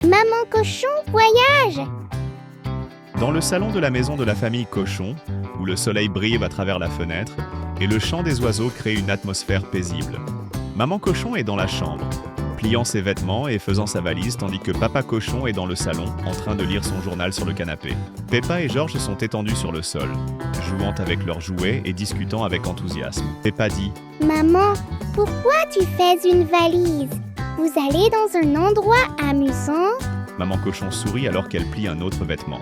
Maman Cochon voyage! Dans le salon de la maison de la famille Cochon, où le soleil brille à travers la fenêtre et le chant des oiseaux crée une atmosphère paisible. Maman Cochon est dans la chambre, pliant ses vêtements et faisant sa valise tandis que Papa Cochon est dans le salon en train de lire son journal sur le canapé. Peppa et George sont étendus sur le sol, jouant avec leurs jouets et discutant avec enthousiasme. Peppa dit « Maman, pourquoi tu fais une valise? Vous allez dans un endroit amusant? » Maman Cochon sourit alors qu'elle plie un autre vêtement.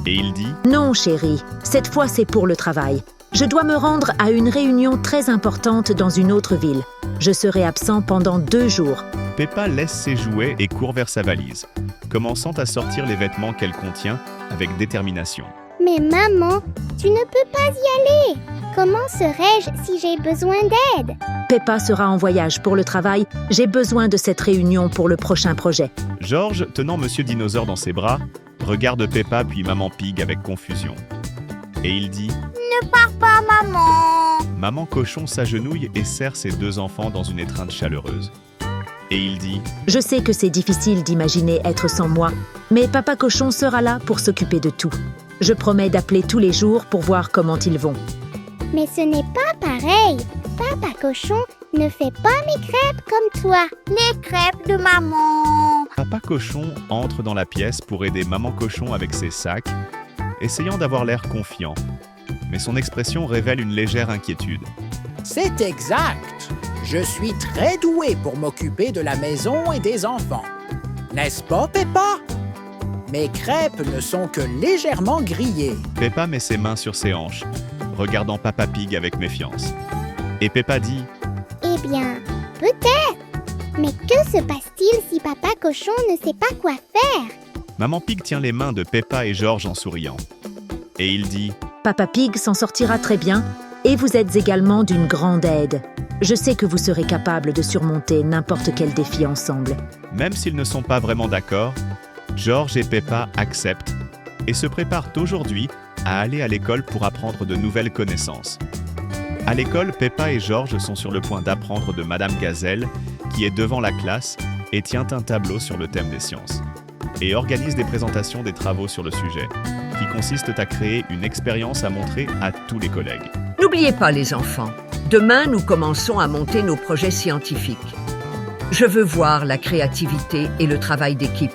Et il dit « Non, chérie, cette fois c'est pour le travail. Je dois me rendre à une réunion très importante dans une autre ville. Je serai absent pendant 2 jours. » Peppa laisse ses jouets et court vers sa valise, commençant à sortir les vêtements qu'elle contient avec détermination. « Mais maman, tu ne peux pas y aller! Comment serais-je si j'ai besoin d'aide? » Peppa sera en voyage pour le travail. J'ai besoin de cette réunion pour le prochain projet. George, tenant Monsieur Dinosaure dans ses bras, regarde Peppa puis Maman Pig avec confusion. Et il dit « Ne pars pas, maman! » Maman Cochon s'agenouille et serre ses 2 enfants dans une étreinte chaleureuse. Et il dit « Je sais que c'est difficile d'imaginer être sans moi, mais Papa Cochon sera là pour s'occuper de tout. Je promets d'appeler tous les jours pour voir comment ils vont. » Mais ce n'est pas pareil. Papa Cochon ne fait pas mes crêpes comme toi. Les crêpes de maman. Papa Cochon entre dans la pièce pour aider Maman Cochon avec ses sacs, essayant d'avoir l'air confiant. Mais son expression révèle une légère inquiétude. C'est exact. Je suis très doué pour m'occuper de la maison et des enfants. N'est-ce pas, Peppa? Mes crêpes ne sont que légèrement grillées. Peppa met ses mains sur ses hanches, regardant Papa Pig avec méfiance. Et Peppa dit « Eh bien, peut-être. Mais que se passe-t-il si Papa Cochon ne sait pas quoi faire? » Maman Pig tient les mains de Peppa et George en souriant. Et il dit « Papa Pig s'en sortira très bien et vous êtes également d'une grande aide. Je sais que vous serez capable de surmonter n'importe quel défi ensemble. » Même s'ils ne sont pas vraiment d'accord, George et Peppa acceptent et se préparent aujourd'hui à aller à l'école pour apprendre de nouvelles connaissances. À l'école, Peppa et George sont sur le point d'apprendre de Madame Gazelle, qui est devant la classe et tient un tableau sur le thème des sciences, et organise des présentations des travaux sur le sujet, qui consistent à créer une expérience à montrer à tous les collègues. N'oubliez pas les enfants, demain nous commençons à monter nos projets scientifiques. Je veux voir la créativité et le travail d'équipe.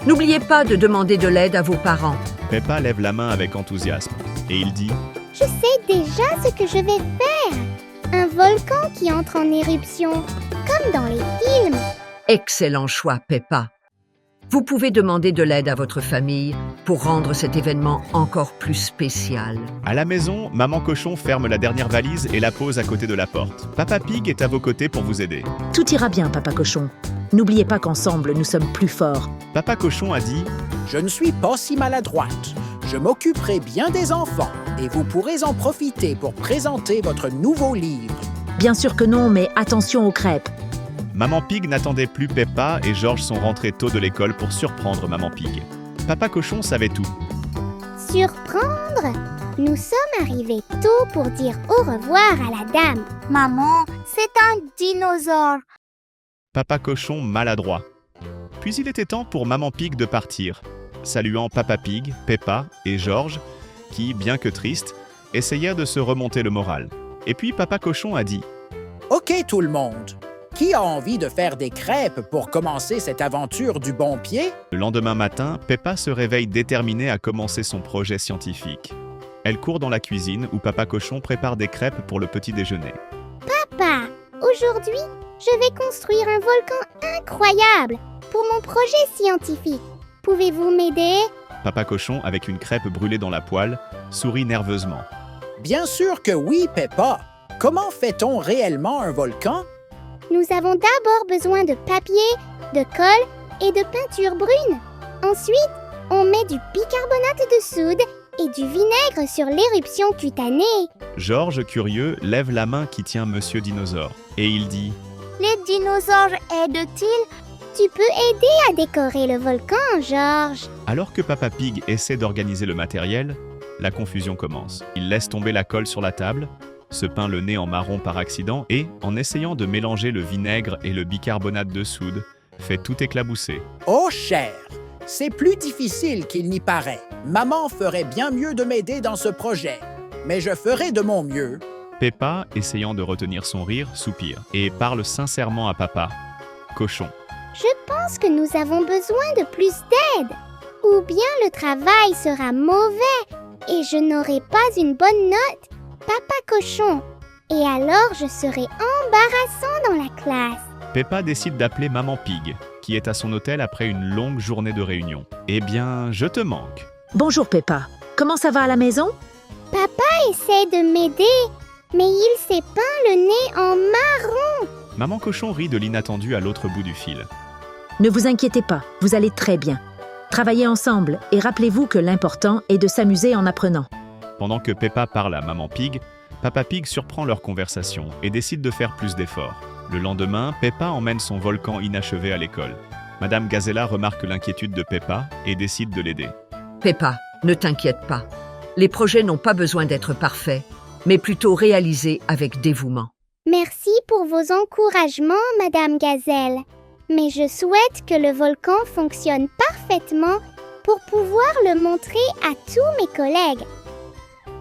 N'oubliez pas de demander de l'aide à vos parents. Peppa lève la main avec enthousiasme, et il dit « Je sais déjà ce que je vais faire. Un volcan qui entre en éruption, comme dans les films. » Excellent choix, Peppa. Vous pouvez demander de l'aide à votre famille pour rendre cet événement encore plus spécial. À la maison, Maman Cochon ferme la dernière valise et la pose à côté de la porte. Papa Pig est à vos côtés pour vous aider. Tout ira bien, Papa Cochon. N'oubliez pas qu'ensemble, nous sommes plus forts. Papa Cochon a dit Je ne suis pas si maladroite. Je m'occuperai bien des enfants et vous pourrez en profiter pour présenter votre nouveau livre. Bien sûr que non, mais attention aux crêpes. Maman Pig n'attendait plus Peppa et George sont rentrés tôt de l'école pour surprendre Maman Pig. Papa Cochon savait tout. Surprendre? Nous sommes arrivés tôt pour dire au revoir à la dame. Maman, c'est un dinosaure. Papa Cochon maladroit. Puis il était temps pour Maman Pig de partir, saluant Papa Pig, Peppa et George, qui, bien que tristes, essayèrent de se remonter le moral. Et puis Papa Cochon a dit « Ok tout le monde, qui a envie de faire des crêpes pour commencer cette aventure du bon pied? » Le lendemain matin, Peppa se réveille déterminée à commencer son projet scientifique. Elle court dans la cuisine où Papa Cochon prépare des crêpes pour le petit déjeuner. Papa, aujourd'hui, je vais construire un volcan incroyable pour mon projet scientifique. Pouvez-vous m'aider? Papa Cochon, avec une crêpe brûlée dans la poêle, sourit nerveusement. « Bien sûr que oui, Peppa. Comment fait-on réellement un volcan? » Nous avons d'abord besoin de papier, de colle et de peinture brune. Ensuite, on met du bicarbonate de soude et du vinaigre sur l'éruption cutanée. George, curieux, lève la main qui tient Monsieur Dinosaure et il dit « Les dinosaures aident-ils? Tu peux aider à décorer le volcan, George. » Alors que Papa Pig essaie d'organiser le matériel, la confusion commence. Il laisse tomber la colle sur la table, se peint le nez en marron par accident et, en essayant de mélanger le vinaigre et le bicarbonate de soude, fait tout éclabousser. Oh cher, c'est plus difficile qu'il n'y paraît. Maman ferait bien mieux de m'aider dans ce projet, mais je ferai de mon mieux. Peppa, essayant de retenir son rire, soupire et parle sincèrement à papa. Cochon. Je pense que nous avons besoin de plus d'aide. Ou bien le travail sera mauvais et je n'aurai pas une bonne note, Papa Cochon. Et alors je serai embarrassant dans la classe. Peppa décide d'appeler Maman Pig, qui est à son hôtel après une longue journée de réunion. Eh bien, je te manque. Bonjour Peppa, comment ça va à la maison? Papa essaie de m'aider, mais il s'est peint le nez en marron. Maman Cochon rit de l'inattendu à l'autre bout du fil. Ne vous inquiétez pas, vous allez très bien. Travaillez ensemble et rappelez-vous que l'important est de s'amuser en apprenant. Pendant que Peppa parle à Maman Pig, Papa Pig surprend leur conversation et décide de faire plus d'efforts. Le lendemain, Peppa emmène son volcan inachevé à l'école. Madame Gazella remarque l'inquiétude de Peppa et décide de l'aider. Peppa, ne t'inquiète pas. Les projets n'ont pas besoin d'être parfaits, mais plutôt réalisés avec dévouement. Merci pour vos encouragements, Madame Gazelle. Mais je souhaite que le volcan fonctionne parfaitement pour pouvoir le montrer à tous mes collègues.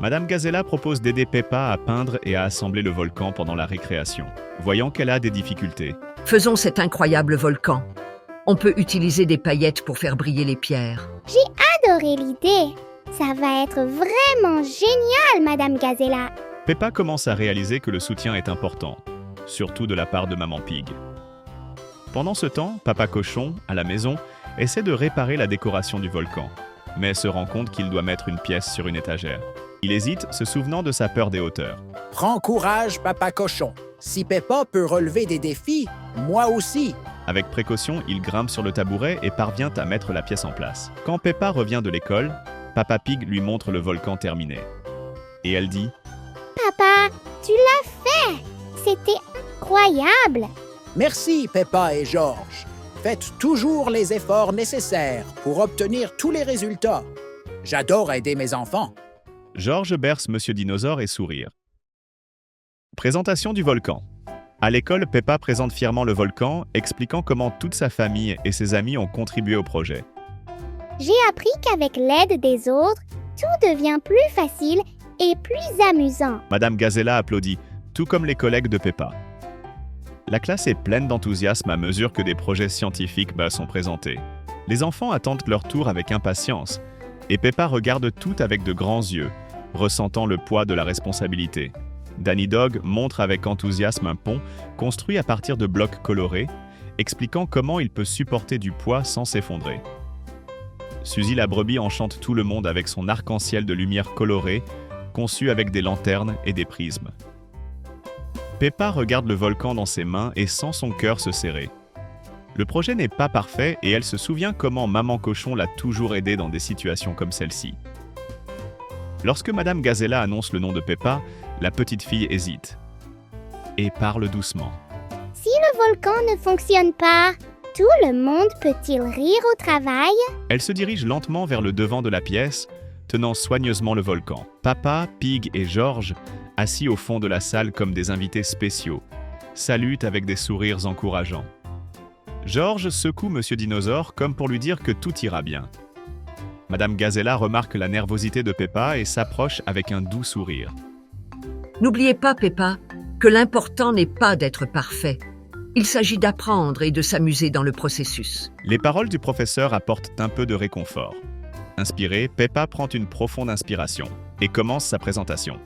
Madame Gazella propose d'aider Peppa à peindre et à assembler le volcan pendant la récréation, voyant qu'elle a des difficultés. Faisons cet incroyable volcan. On peut utiliser des paillettes pour faire briller les pierres. J'ai adoré l'idée. Ça va être vraiment génial, Madame Gazella. Peppa commence à réaliser que le soutien est important, surtout de la part de Maman Pig. Pendant ce temps, Papa Cochon, à la maison, essaie de réparer la décoration du volcan, mais se rend compte qu'il doit mettre une pièce sur une étagère. Il hésite, se souvenant de sa peur des hauteurs. Prends courage, Papa Cochon. Si Peppa peut relever des défis, moi aussi. Avec précaution, il grimpe sur le tabouret et parvient à mettre la pièce en place. Quand Peppa revient de l'école, Papa Pig lui montre le volcan terminé. Et elle dit « Papa, tu l'as fait. C'était incroyable. Merci, Peppa et George. Faites toujours les efforts nécessaires pour obtenir tous les résultats. J'adore aider mes enfants. » George berce Monsieur Dinosaure et sourire. Présentation du volcan. À l'école, Peppa présente fièrement le volcan, expliquant comment toute sa famille et ses amis ont contribué au projet. J'ai appris qu'avec l'aide des autres, tout devient plus facile et plus amusant. Madame Gazella applaudit, tout comme les collègues de Peppa. La classe est pleine d'enthousiasme à mesure que des projets scientifiques sont présentés. Les enfants attendent leur tour avec impatience, et Peppa regarde tout avec de grands yeux, ressentant le poids de la responsabilité. Danny Dog montre avec enthousiasme un pont construit à partir de blocs colorés, expliquant comment il peut supporter du poids sans s'effondrer. Suzy la brebis enchante tout le monde avec son arc-en-ciel de lumière colorée, conçu avec des lanternes et des prismes. Peppa regarde le volcan dans ses mains et sent son cœur se serrer. Le projet n'est pas parfait et elle se souvient comment Maman Cochon l'a toujours aidée dans des situations comme celle-ci. Lorsque Madame Gazella annonce le nom de Peppa, la petite fille hésite et parle doucement. Si le volcan ne fonctionne pas, tout le monde peut-il rire au travail? Elle se dirige lentement vers le devant de la pièce, tenant soigneusement le volcan. Papa, Pig et George, assis au fond de la salle comme des invités spéciaux, saluent avec des sourires encourageants. George secoue Monsieur Dinosaure comme pour lui dire que tout ira bien. Madame Gazella remarque la nervosité de Peppa et s'approche avec un doux sourire. N'oubliez pas, Peppa, que l'important n'est pas d'être parfait. Il s'agit d'apprendre et de s'amuser dans le processus. Les paroles du professeur apportent un peu de réconfort. Inspirée, Peppa prend une profonde inspiration et commence sa présentation.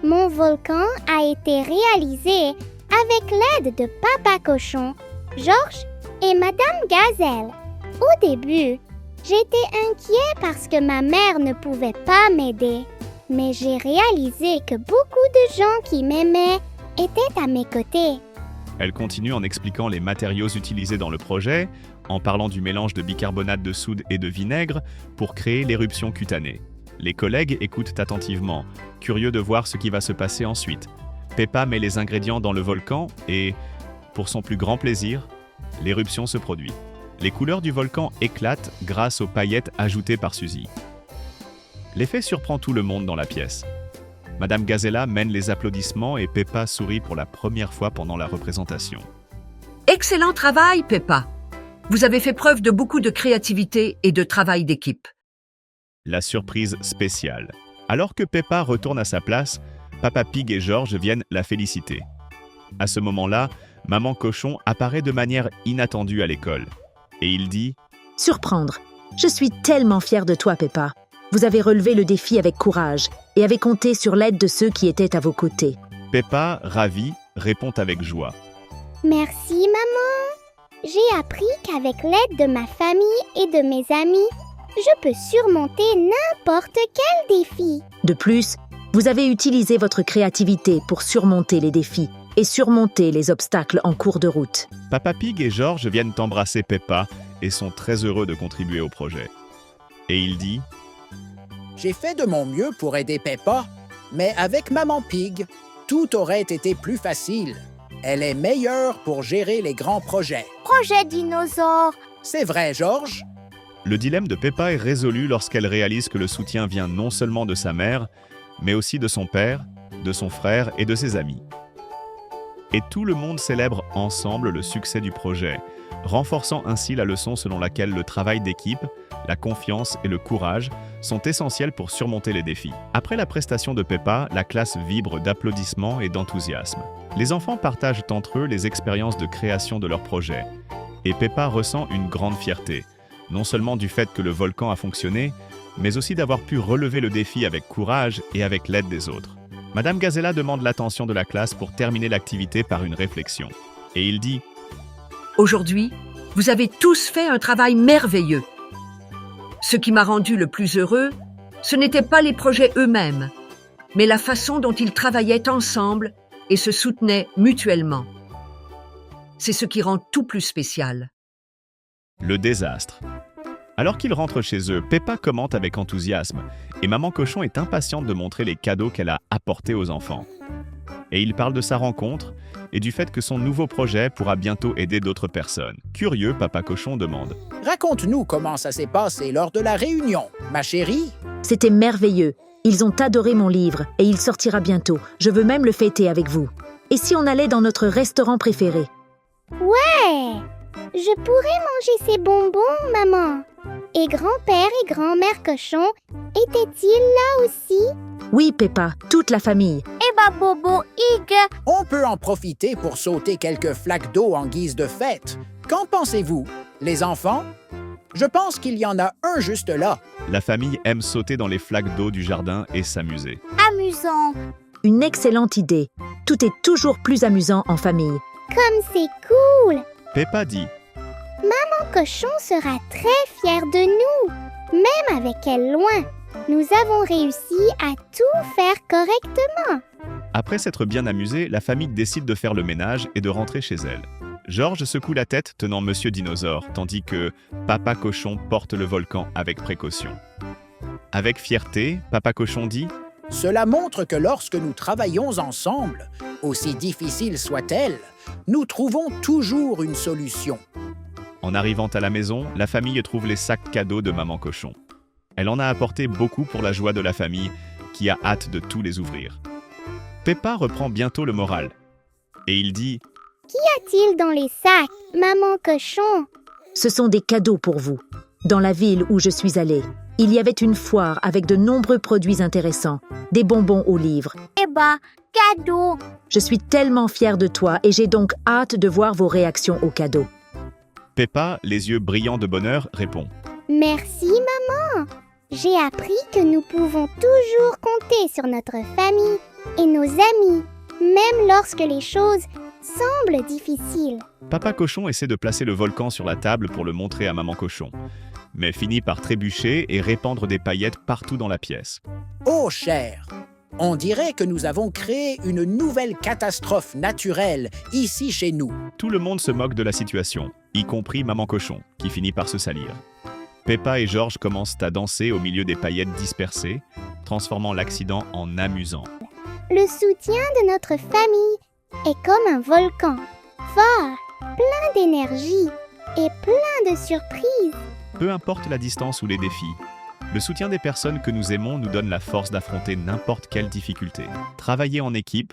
Mon volcan a été réalisé avec l'aide de Papa Cochon, George et Madame Gazelle. Au début, j'étais inquiet parce que ma mère ne pouvait pas m'aider. Mais j'ai réalisé que beaucoup de gens qui m'aimaient étaient à mes côtés. Elle continue en expliquant les matériaux utilisés dans le projet, en parlant du mélange de bicarbonate de soude et de vinaigre pour créer l'éruption cutanée. Les collègues écoutent attentivement, curieux de voir ce qui va se passer ensuite. Peppa met les ingrédients dans le volcan et, pour son plus grand plaisir, l'éruption se produit. Les couleurs du volcan éclatent grâce aux paillettes ajoutées par Suzy. L'effet surprend tout le monde dans la pièce. Madame Gazella mène les applaudissements et Peppa sourit pour la première fois pendant la représentation. Excellent travail, Peppa. Vous avez fait preuve de beaucoup de créativité et de travail d'équipe. La surprise spéciale. Alors que Peppa retourne à sa place, Papa Pig et George viennent la féliciter. À ce moment-là, Maman Cochon apparaît de manière inattendue à l'école. Et il dit « Surprendre. Je suis tellement fière de toi, Peppa. Vous avez relevé le défi avec courage et avez compté sur l'aide de ceux qui étaient à vos côtés. » Peppa, ravie, répond avec joie. Merci, maman. J'ai appris qu'avec l'aide de ma famille et de mes amis, je peux surmonter n'importe quel défi. De plus, vous avez utilisé votre créativité pour surmonter les défis et surmonter les obstacles en cours de route. Papa Pig et George viennent embrasser Peppa et sont très heureux de contribuer au projet. Et il dit J'ai fait de mon mieux pour aider Peppa, mais avec Maman Pig, tout aurait été plus facile. Elle est meilleure pour gérer les grands projets. Projet dinosaure. C'est vrai, George? Le dilemme de Peppa est résolu lorsqu'elle réalise que le soutien vient non seulement de sa mère, mais aussi de son père, de son frère et de ses amis. Et tout le monde célèbre ensemble le succès du projet, renforçant ainsi la leçon selon laquelle le travail d'équipe, la confiance et le courage sont essentiels pour surmonter les défis. Après la prestation de Peppa, la classe vibre d'applaudissements et d'enthousiasme. Les enfants partagent entre eux les expériences de création de leur projet. Et Peppa ressent une grande fierté, non seulement du fait que le volcan a fonctionné, mais aussi d'avoir pu relever le défi avec courage et avec l'aide des autres. Madame Gazella demande l'attention de la classe pour terminer l'activité par une réflexion. Et il dit « Aujourd'hui, vous avez tous fait un travail merveilleux. Ce qui m'a rendu le plus heureux, ce n'étaient pas les projets eux-mêmes, mais la façon dont ils travaillaient ensemble et se soutenaient mutuellement. C'est ce qui rend tout plus spécial. » Le désastre. Alors qu'ils rentrent chez eux, Peppa commente avec enthousiasme et Maman Cochon est impatiente de montrer les cadeaux qu'elle a apportés aux enfants. Et il parle de sa rencontre et du fait que son nouveau projet pourra bientôt aider d'autres personnes. Curieux, Papa Cochon demande « Raconte-nous comment ça s'est passé lors de la réunion, ma chérie. » C'était merveilleux. Ils ont adoré mon livre et il sortira bientôt. Je veux même le fêter avec vous. Et si on allait dans notre restaurant préféré? Ouais! Je pourrais manger ces bonbons, maman. Et grand-père et grand-mère Cochon, étaient-ils là aussi? Oui, Peppa, toute la famille. Eh ben, Bobo, Hig! On peut en profiter pour sauter quelques flaques d'eau en guise de fête. Qu'en pensez-vous, les enfants? Je pense qu'il y en a un juste là. La famille aime sauter dans les flaques d'eau du jardin et s'amuser. Amusant. Une excellente idée. Tout est toujours plus amusant en famille. Comme c'est cool! Peppa dit Maman Cochon sera très fière de nous, même avec elle loin. Nous avons réussi à tout faire correctement. Après s'être bien amusée, la famille décide de faire le ménage et de rentrer chez elle. George secoue la tête tenant Monsieur Dinosaure, tandis que Papa Cochon porte le volcan avec précaution. Avec fierté, Papa Cochon dit « Cela montre que lorsque nous travaillons ensemble, aussi difficile soit-elle, nous trouvons toujours une solution. » En arrivant à la maison, la famille trouve les sacs cadeaux de Maman Cochon. Elle en a apporté beaucoup pour la joie de la famille, qui a hâte de tous les ouvrir. Peppa reprend bientôt le moral. Et il dit « Qu'y a-t-il dans les sacs, Maman Cochon? » Ce sont des cadeaux pour vous. Dans la ville où je suis allée, il y avait une foire avec de nombreux produits intéressants, des bonbons aux livres. Eh ben, cadeau! Je suis tellement fière de toi et j'ai donc hâte de voir vos réactions aux cadeaux. Peppa, les yeux brillants de bonheur, répond Merci, maman! J'ai appris que nous pouvons toujours compter sur notre famille et nos amis, même lorsque les choses semblent difficiles. Papa Cochon essaie de placer le volcan sur la table pour le montrer à Maman Cochon, mais finit par trébucher et répandre des paillettes partout dans la pièce. « Oh, cher! On dirait que nous avons créé une nouvelle catastrophe naturelle ici chez nous. » Tout le monde se moque de la situation, y compris Maman Cochon, qui finit par se salir. Peppa et George commencent à danser au milieu des paillettes dispersées, transformant l'accident en amusant. Le soutien de notre famille est comme un volcan, fort, plein d'énergie et plein de surprises. Peu importe la distance ou les défis, le soutien des personnes que nous aimons nous donne la force d'affronter n'importe quelle difficulté. Travailler en équipe,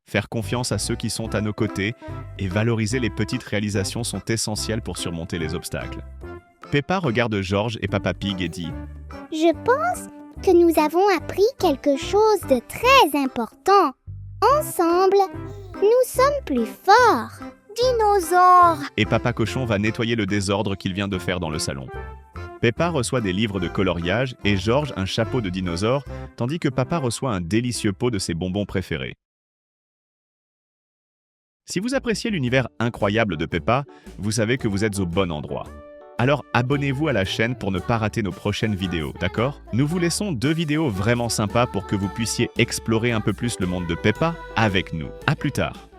Faire confiance à ceux qui sont à nos côtés et valoriser les petites réalisations sont essentielles pour surmonter les obstacles. Peppa regarde George et Papa Pig et dit « Je pense que nous avons appris quelque chose de très important. Ensemble, nous sommes plus forts. » Dinosaures! et Papa Cochon va nettoyer le désordre qu'il vient de faire dans le salon. Peppa reçoit des livres de coloriage et George un chapeau de dinosaure, tandis que Papa reçoit un délicieux pot de ses bonbons préférés. Si vous appréciez l'univers incroyable de Peppa, vous savez que vous êtes au bon endroit. Alors abonnez-vous à la chaîne pour ne pas rater nos prochaines vidéos, d'accord? Nous vous laissons 2 vidéos vraiment sympas pour que vous puissiez explorer un peu plus le monde de Peppa avec nous. À plus tard!